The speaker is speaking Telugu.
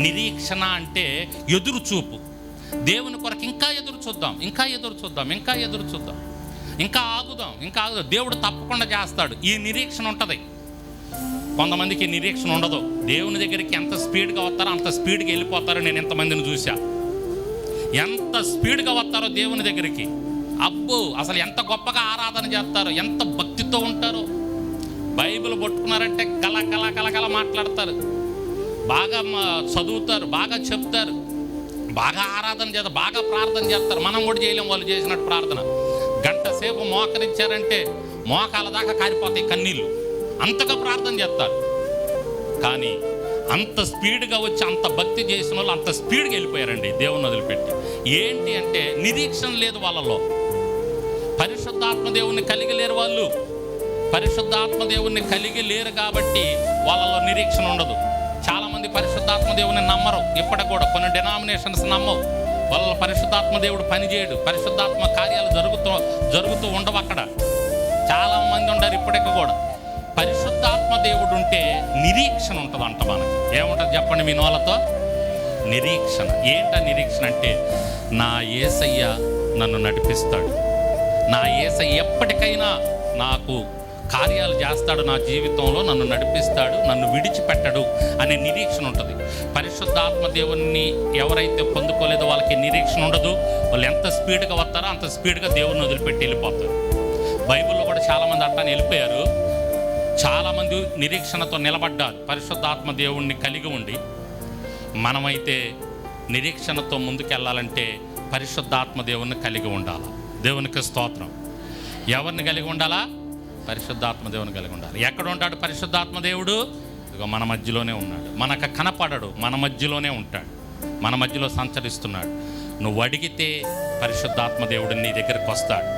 నిరీక్షణ అంటే ఎదురు చూపు. దేవుని కొరకు ఇంకా ఎదురు చూద్దాం, ఇంకా ఎదురు చూద్దాం, ఇంకా ఎదురు చూద్దాం, ఇంకా ఆగుదాం, ఇంకా ఆగుదాం. దేవుడు తప్పకుండా చేస్తాడు. ఈ నిరీక్షణ ఉంటుంది. కొంతమందికి నిరీక్షణ ఉండదు. దేవుని దగ్గరికి ఎంత స్పీడ్గా వస్తారో అంత స్పీడ్గా వెళ్ళిపోతారో నేను ఎంతమందిని చూసా. ఎంత స్పీడ్గా వస్తారో దేవుని దగ్గరికి, అబ్బో అసలు ఎంత గొప్పగా ఆరాధన చేస్తారో, ఎంత భక్తితో ఉంటారో. బైబిల్ పట్టుకున్నారంటే కల కల కల కల మాట్లాడతారు, బాగా చదువుతారు, బాగా చెప్తారు, బాగా ఆరాధన చేస్తారు, బాగా ప్రార్థన చేస్తారు. మనం కూడా చేయలేం వాళ్ళు చేసినట్టు ప్రార్థన. గంట సేపు మోకరించారంటే మోకాల దాకా కారిపోతాయి కన్నీళ్ళు, అంతగా ప్రార్థన చేస్తారు. కానీ అంత స్పీడ్గా వచ్చి అంత భక్తి చేసిన వాళ్ళు అంత స్పీడ్గా వెళ్ళిపోయారండి దేవుని వదిలిపెట్టి. ఏంటి అంటే నిరీక్షణ లేదు వాళ్ళలో. పరిశుద్ధాత్మ దేవుణ్ణి కలిగి లేరు వాళ్ళు. పరిశుద్ధాత్మ దేవుణ్ణి కలిగి లేరు కాబట్టి వాళ్ళలో నిరీక్షణ ఉండదు. చాలామంది పరిశుద్ధాత్మ దేవుని నమ్మరు. ఇప్పటికి కూడా కొన్ని డినామినేషన్స్ నమ్మవు. వాళ్ళ పరిశుద్ధాత్మ దేవుడు పనిచేయడు, పరిశుద్ధాత్మ కార్యాలు జరుగుతూ ఉండవు. అక్కడ చాలామంది ఉండరు ఇప్పటికి కూడా. పరిశుద్ధాత్మ దేవుడు ఉంటే నిరీక్షణ ఉంటుంది అంట. మనకి ఏముంటుంది చెప్పండి మీ నోళ్ళతో? నిరీక్షణ. ఏంట నిరీక్షణ అంటే నా యేసయ్య నన్ను నడిపిస్తాడు, నా యేసయ్య ఎప్పటికైనా నాకు కార్యాలు చేస్తాడు, నా జీవితంలో నన్ను నడిపిస్తాడు, నన్ను విడిచిపెట్టడు అనే నిరీక్షణ ఉంటుంది. పరిశుద్ధాత్మ దేవుని ఎవరైతే పొందుకోలేదో వాళ్ళకి నిరీక్షణ ఉండదు. వాళ్ళు ఎంత స్పీడ్గా వస్తారో అంత స్పీడ్గా దేవుని వదిలిపెట్టి వెళ్ళిపోతారు. బైబిల్లో కూడా చాలామంది అట్టానే వెళ్ళిపోయారు. చాలామంది నిరీక్షణతో నిలబడ్డారు పరిశుద్ధాత్మ దేవుణ్ణి కలిగి ఉండి. మనమైతే నిరీక్షణతో ముందుకెళ్ళాలంటే పరిశుద్ధాత్మ దేవుణ్ణి కలిగి ఉండాలి. దేవునికి స్తోత్రం. ఎవరిని కలిగి ఉండాలా? పరిశుద్ధాత్మ దేవుని కలిగి ఉండాలి. ఎక్కడ ఉంటాడు పరిశుద్ధాత్మ దేవుడు? ఇక మన మధ్యలోనే ఉన్నాడు. మనకు కనపడడు, మన మధ్యలోనే ఉంటాడు, మన మధ్యలో సంచరిస్తున్నాడు. నువ్వు అడిగితే పరిశుద్ధాత్మ దేవుడు నీ దగ్గరికి వస్తాడు.